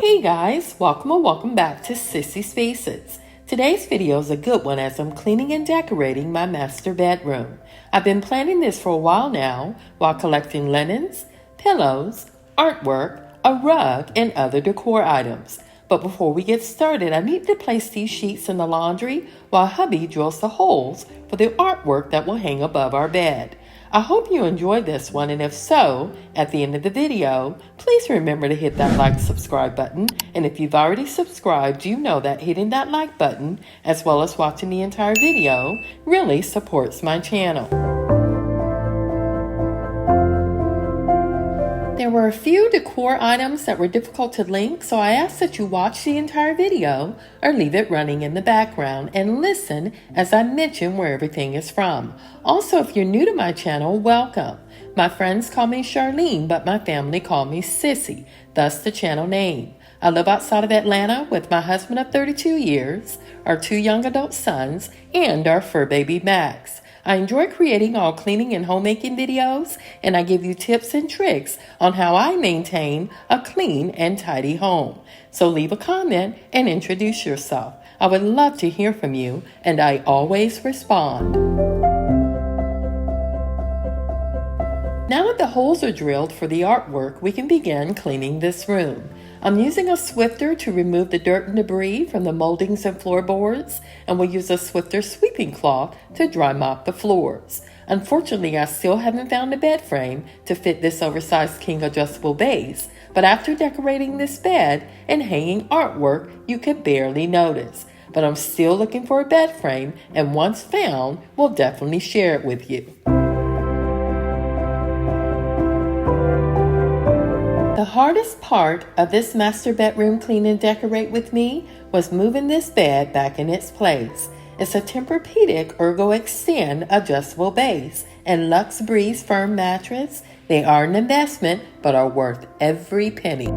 Hey guys, welcome back to Sissyspaces. Today's video is a good one as I'm cleaning and decorating my master bedroom. I've been planning this for a while now while collecting linens, pillows, artwork, a rug, and other decor items. But before we get started, I need to place these sheets in the laundry while hubby drills the holes for the artwork that will hang above our bed. I hope you enjoyed this one, and if so, at the end of the video, please remember to hit that like subscribe button. And if you've already subscribed, you know that hitting that like button, as well as watching the entire video, really supports my channel. There were a few decor items that were difficult to link, so I ask that you watch the entire video or leave it running in the background and listen as I mention where everything is from. Also, if you're new to my channel, welcome. My friends call me Charlene, but my family call me Sissy, thus the channel name. I live outside of Atlanta with my husband of 32 years, our 2 young adult sons, and our fur baby Max. I enjoy creating all cleaning and homemaking videos, and I give you tips and tricks on how I maintain a clean and tidy home. So leave a comment and introduce yourself. I would love to hear from you, and I always respond. Now that the holes are drilled for the artwork, we can begin cleaning this room. I'm using a Swifter to remove the dirt and debris from the moldings and floorboards, and we'll use a Swifter sweeping cloth to dry mop the floors. Unfortunately, I still haven't found a bed frame to fit this oversized king adjustable base, but after decorating this bed and hanging artwork, you could barely notice. But I'm still looking for a bed frame, and once found, we'll definitely share it with you. The hardest part of this master bedroom clean and decorate with me was moving this bed back in its place. It's a Tempur-Pedic Ergo Extend adjustable base and Luxe Breeze firm mattress. They are an investment but are worth every penny.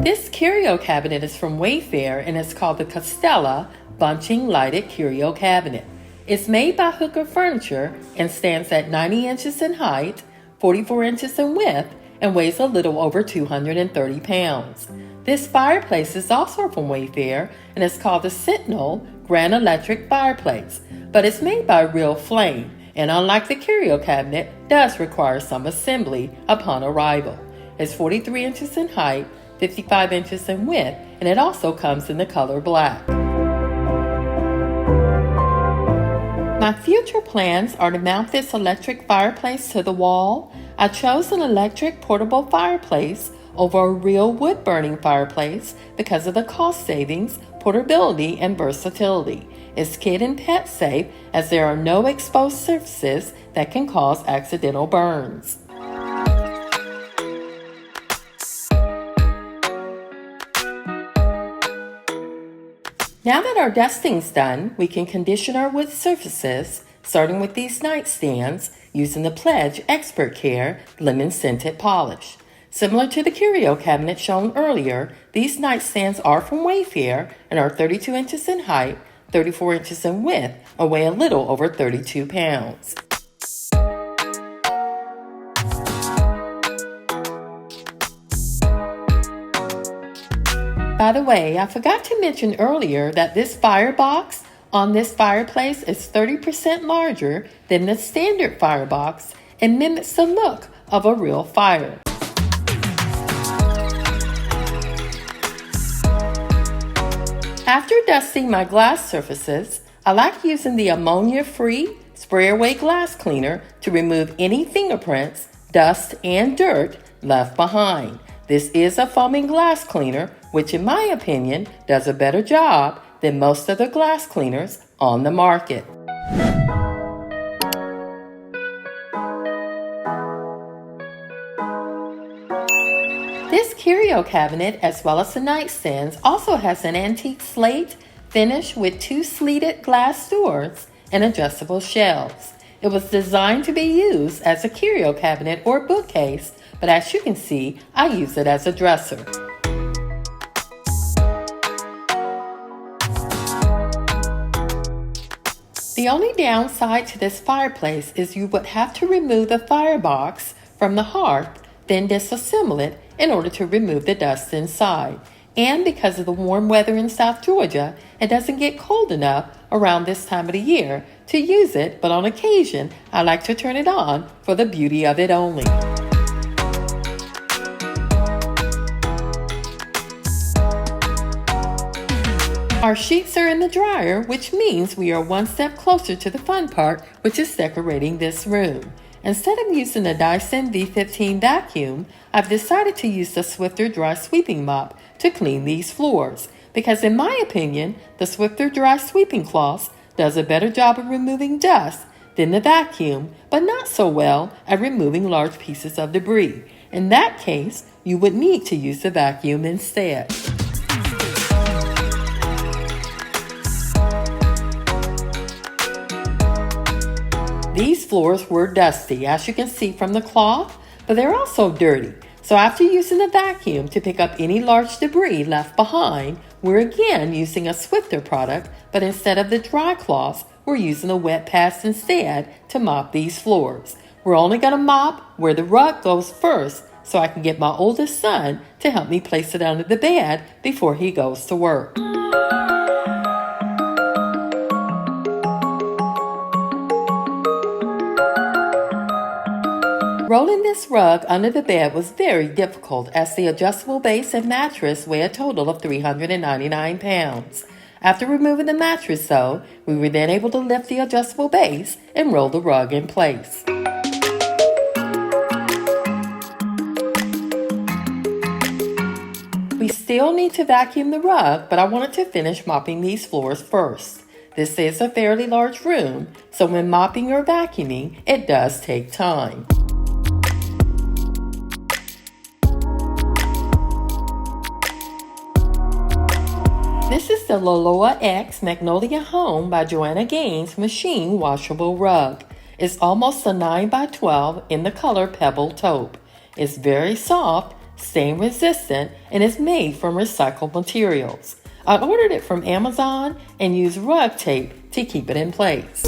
This Curio cabinet is from Wayfair and it's called the Castella Bunching Lighted Curio Cabinet. It's made by Hooker Furniture and stands at 90 inches in height, 44 inches in width, and weighs a little over 230 pounds. This fireplace is also from Wayfair and is called the Centennial Grand Electric Fireplace, but it's made by Real Flame and unlike the Curio cabinet, does require some assembly upon arrival. It's 43 inches in height, 55 inches in width, and it also comes in the color black. My future plans are to mount this electric fireplace to the wall. I chose an electric portable fireplace over a real wood-burning fireplace because of the cost savings, portability, and versatility. It's kid and pet safe as there are no exposed surfaces that can cause accidental burns. Now that our dusting's done, we can condition our wood surfaces, starting with these nightstands, using the Pledge Expert Care Lemon Scented Polish. Similar to the Curio cabinet shown earlier, these nightstands are from Wayfair and are 32 inches in height, 34 inches in width, and weigh a little over 32 pounds. By the way, I forgot to mention earlier that this firebox on this fireplace is 30% larger than the standard firebox and mimics the look of a real fire. After dusting my glass surfaces, I like using the ammonia-free spray-away glass cleaner to remove any fingerprints, dust, and dirt left behind. This is a foaming glass cleaner, which in my opinion does a better job than most other glass cleaners on the market. This Curio cabinet, as well as the nightstands, also has an antique slate finish with 2 sleeted glass doors and adjustable shelves. It was designed to be used as a Curio cabinet or bookcase, but as you can see, I use it as a dresser. The only downside to this fireplace is you would have to remove the firebox from the hearth then disassemble it in order to remove the dust inside. And because of the warm weather in South Georgia, it doesn't get cold enough around this time of the year to use it, but on occasion, I like to turn it on for the beauty of it only. Our sheets are in the dryer, which means we are one step closer to the fun part, which is decorating this room. Instead of using the Dyson V15 vacuum, I've decided to use the Swiffer dry sweeping mop to clean these floors, because in my opinion, the Swiffer dry sweeping cloth does a better job of removing dust than the vacuum, but not so well at removing large pieces of debris. In that case, you would need to use the vacuum instead. These floors were dusty, as you can see from the cloth, but they're also dirty. So after using the vacuum to pick up any large debris left behind, we're again using a Swiffer product, but instead of the dry cloths, we're using the wet pads instead to mop these floors. We're only going to mop where the rug goes first, so I can get my oldest son to help me place it under the bed before he goes to work. Rolling this rug under the bed was very difficult, as the adjustable base and mattress weigh a total of 399 pounds. After removing the mattress, though, we were then able to lift the adjustable base and roll the rug in place. We still need to vacuum the rug, but I wanted to finish mopping these floors first. This is a fairly large room, so when mopping or vacuuming, it does take time. This is the Loloa X Magnolia Home by Joanna Gaines machine washable rug. It's almost a 9x12 in the color Pebble Taupe. It's very soft, stain resistant, and is made from recycled materials. I ordered it from Amazon and used rug tape to keep it in place.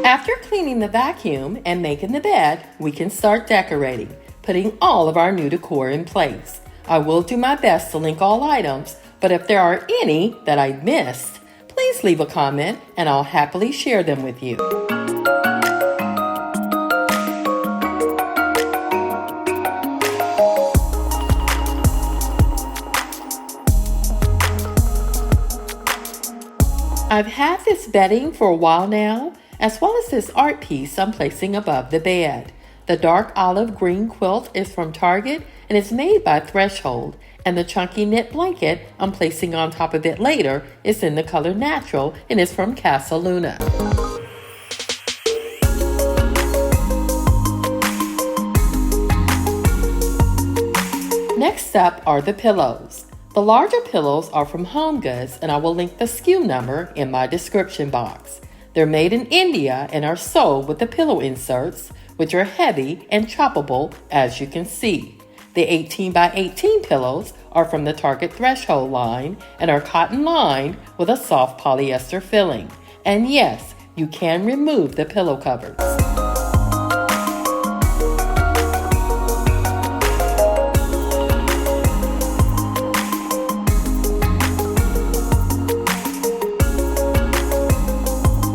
After cleaning the vacuum and making the bed, we can start decorating, putting all of our new decor in place. I will do my best to link all items, but if there are any that I missed, please leave a comment and I'll happily share them with you. I've had this bedding for a while now, as well as this art piece I'm placing above the bed. The dark olive green quilt is from Target and is made by Threshold, and the chunky knit blanket I'm placing on top of it later is in the color Natural and is from Casaluna. Next up are the pillows. The larger pillows are from HomeGoods, and I will link the SKU number in my description box. They're made in India and are sold with the pillow inserts, which are heavy and choppable, as you can see. The 18x18 pillows are from the Target Threshold line and are cotton lined with a soft polyester filling. And yes, you can remove the pillow covers.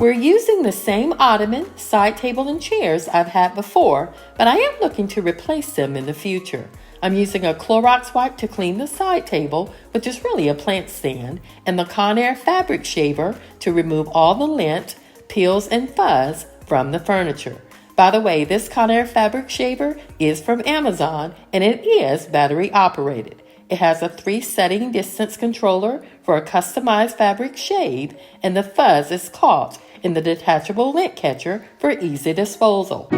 We're using the same ottoman, side table, and chairs I've had before, but I am looking to replace them in the future. I'm using a Clorox wipe to clean the side table, which is really a plant stand, and the Conair fabric shaver to remove all the lint, peels, and fuzz from the furniture. By the way, this Conair fabric shaver is from Amazon, and it is battery operated. It has a 3-setting distance controller for a customized fabric shade, and the fuzz is caught in the detachable lint catcher for easy disposal.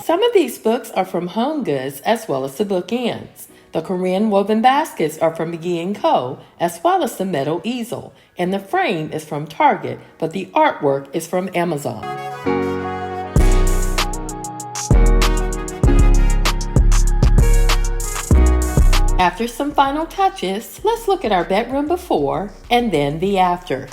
Some of these books are from HomeGoods as well as the bookends. The Korean woven baskets are from McGee & Co. as well as the metal easel, and the frame is from Target, but the artwork is from Amazon. After some final touches, let's look at our bedroom before and then the after.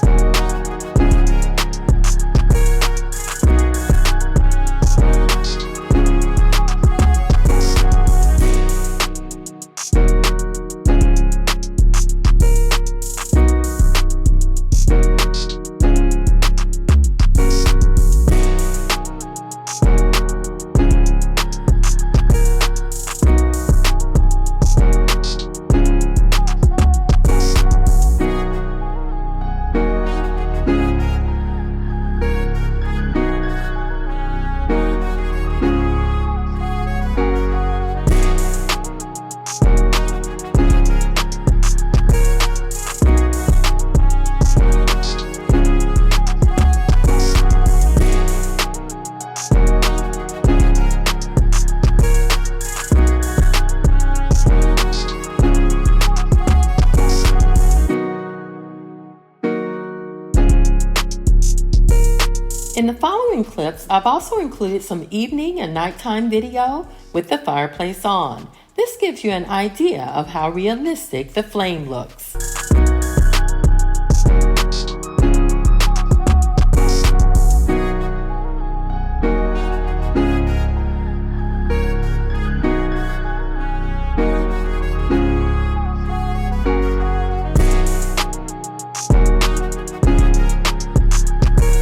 In the following clips, I've also included some evening and nighttime video with the fireplace on. This gives you an idea of how realistic the flame looks.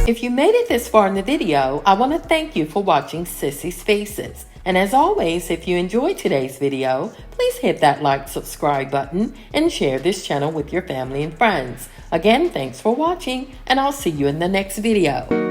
If you made it this far in the video, I want to thank you for watching Sissyspaces. And as always, if you enjoyed today's video, please hit that like, subscribe button and share this channel with your family and friends. Again, thanks for watching, and I'll see you in the next video.